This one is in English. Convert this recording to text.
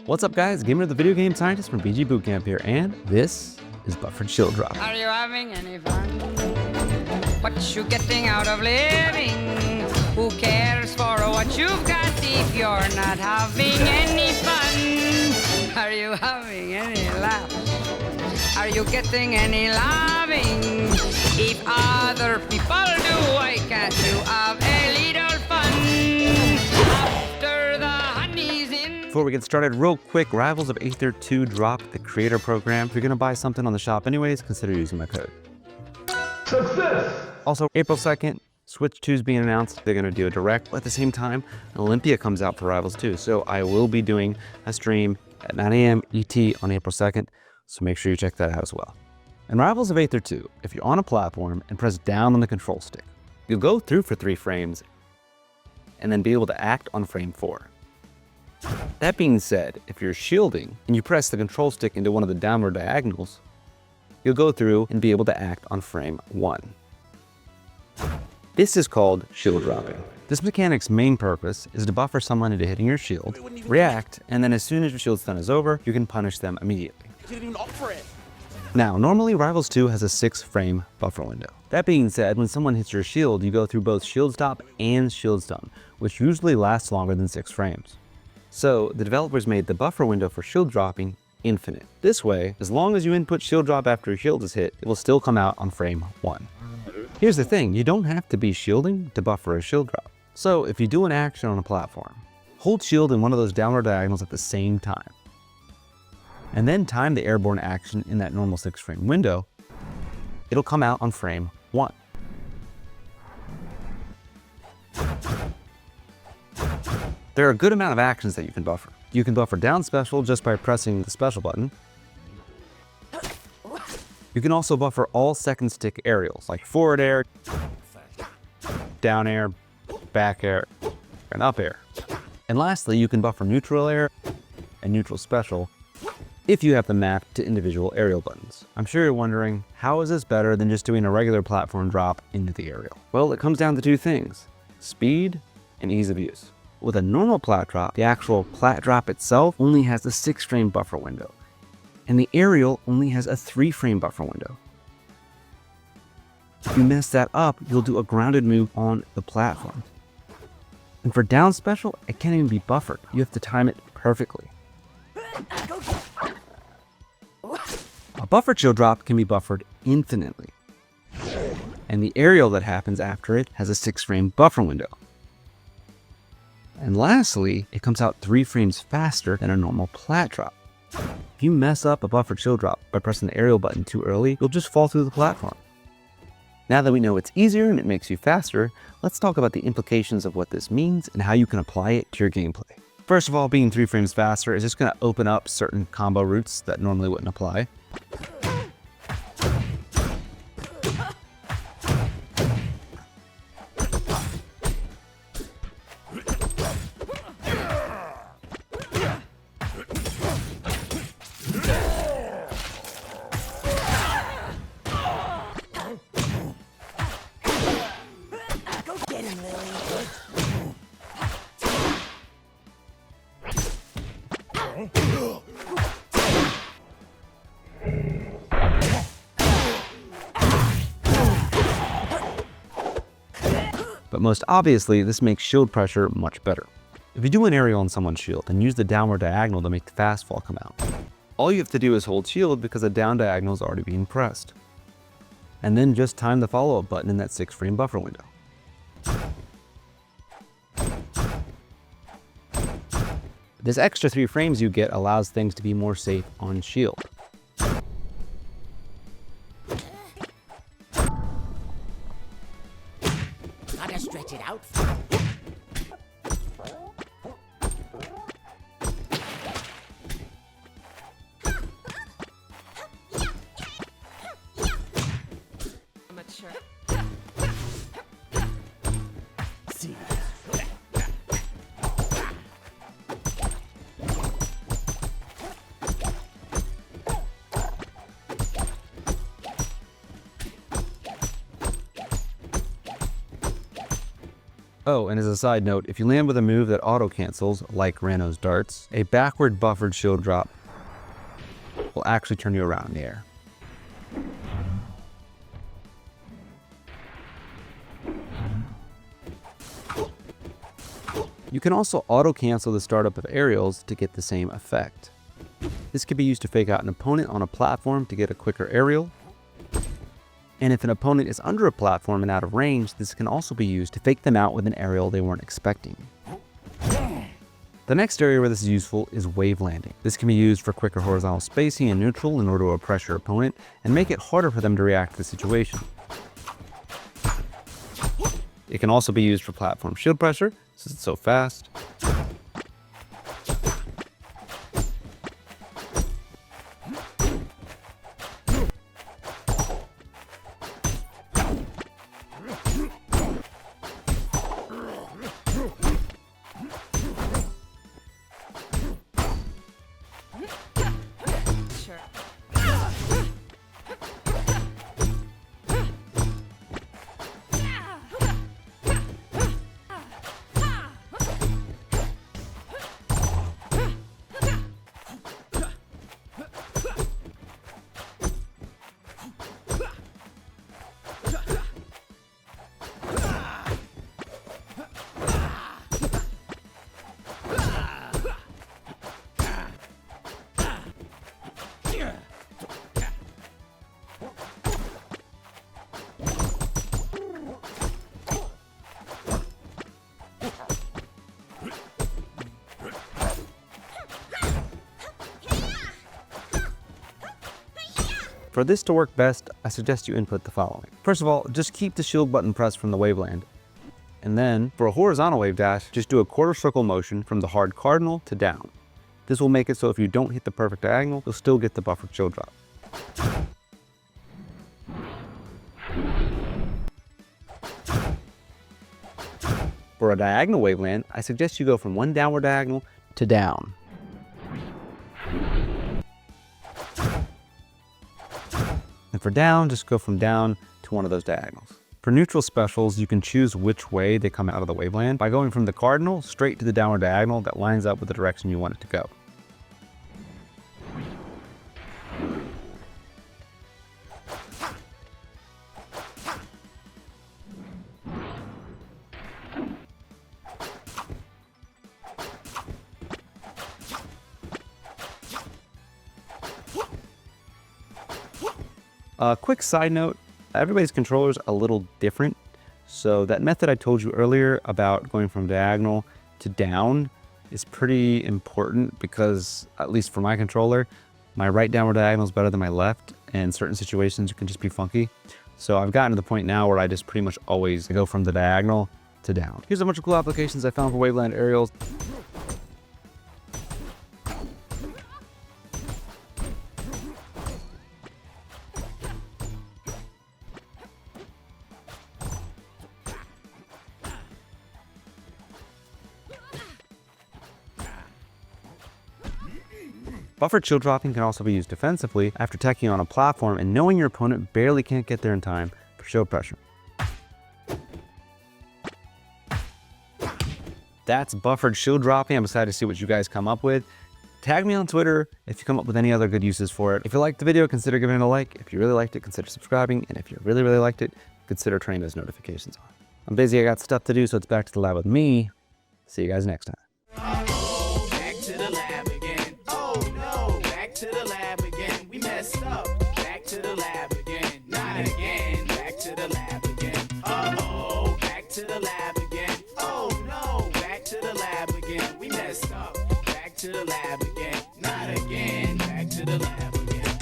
What's up guys, Gamer the Video Game Scientist from BG Bootcamp here, and this is Buffered Shield Drop. Are you having any fun? What you getting out of living? Who cares for what you've got if you're not having any fun? Are you having any laughs? Are you getting any loving? If other people do, why can't you have a little fun? After the honey's in. Before we get started, real quick, Rivals of Aether 2 dropped the creator program. If you're gonna buy something on the shop anyways, consider using my code. Success! Also, April 2nd, Switch 2 is being announced. They're gonna do a direct. At the same time, Olympia comes out for Rivals 2. So I will be doing a stream at 9 a.m. ET on April 2nd. So make sure you check that out as well. In Rivals of Aether 2, if you're on a platform and press down on the control stick, you'll go through for 3 frames and then be able to act on frame 4. That being said, if you're shielding and you press the control stick into one of the downward diagonals, you'll go through and be able to act on frame 1. This is called shield dropping. This mechanic's main purpose is to buffer someone into hitting your shield, react, and then as soon as your shield stun is over, you can punish them immediately. You didn't even opt for it. Now, normally Rivals 2 has a 6-frame buffer window. That being said, when someone hits your shield, you go through both shield stop and shield stun, which usually lasts longer than 6 frames. So, the developers made the buffer window for shield dropping infinite. This way, as long as you input shield drop after your shield is hit, it will still come out on frame 1. Here's the thing, you don't have to be shielding to buffer a shield drop. So, if you do an action on a platform, hold shield in one of those downward diagonals at the same time, and then time the airborne action in that normal 6-frame window, it'll come out on frame 1. There are a good amount of actions that you can buffer. You can buffer down special just by pressing the special button. You can also buffer all second stick aerials, like forward air, down air, back air, and up air. And lastly, you can buffer neutral air and neutral special if you have them mapped to individual aerial buttons. I'm sure you're wondering, how is this better than just doing a regular platform drop into the aerial? Well, it comes down to 2 things, speed and ease of use. With a normal plat drop, the actual plat drop itself only has a 6-frame buffer window, and the aerial only has a 3-frame buffer window. If you mess that up, you'll do a grounded move on the platform. And for down special, it can't even be buffered. You have to time it perfectly. A buffered shield drop can be buffered infinitely, and the aerial that happens after it has a 6-frame buffer window. And lastly, it comes out 3 frames faster than a normal plat drop. If you mess up a buffered shield drop by pressing the aerial button too early, you'll just fall through the platform. Now that we know it's easier and it makes you faster, let's talk about the implications of what this means and how you can apply it to your gameplay. First of all, being 3 frames faster is just going to open up certain combo routes that normally wouldn't apply. But most obviously, this makes shield pressure much better. If you do an aerial on someone's shield and use the downward diagonal to make the fast fall come out, all you have to do is hold shield because the down diagonal is already being pressed. And then just time the follow-up button in that 6-frame buffer window. This extra 3 frames you get allows things to be more safe on shield. Gotta stretch it out. I'm not sure. See. Oh, and as a side note, if you land with a move that auto cancels, like Rano's darts, a backward buffered shield drop will actually turn you around in the air. You can also auto cancel the startup of aerials to get the same effect. This can be used to fake out an opponent on a platform to get a quicker aerial. And if an opponent is under a platform and out of range, this can also be used to fake them out with an aerial they weren't expecting. The next area where this is useful is Wavelanding. This can be used for quicker horizontal spacing and neutral in order to oppress your opponent and make it harder for them to react to the situation. It can also be used for platform shield pressure, since it's so fast. For this to work best, I suggest you input the following. First of all, just keep the shield button pressed from the waveland. And then, for a horizontal wave dash, just do a quarter circle motion from the hard cardinal to down. This will make it so if you don't hit the perfect diagonal, you'll still get the buffered shield drop. For a diagonal waveland, I suggest you go from one downward diagonal to down. And for down, just go from down to one of those diagonals. For neutral specials, you can choose which way they come out of the waveland by going from the cardinal straight to the downward diagonal that lines up with the direction you want it to go. Quick side note, everybody's controller is a little different. So that method I told you earlier about going from diagonal to down is pretty important because, at least for my controller, my right downward diagonal is better than my left, and in certain situations it can just be funky. So I've gotten to the point now where I just pretty much always go from the diagonal to down. Here's a bunch of cool applications I found for Waveland aerials. Buffered shield dropping can also be used defensively after teching on a platform and knowing your opponent barely can't get there in time for shield pressure. That's buffered shield dropping. I'm excited to see what you guys come up with. Tag me on Twitter if you come up with any other good uses for it. If you liked the video, consider giving it a like. If you really liked it, consider subscribing. And if you really, really liked it, consider turning those notifications on. I'm busy, I got stuff to do, so it's back to the lab with me. See you guys next time. Back to the lab again. Oh no, back to the lab again. We messed up. Back to the lab again. Not again. Back to the lab again. Uh-oh, back to the lab again. Oh no, back to the lab again. We messed up. Back to the lab again. Not again. Back to the lab.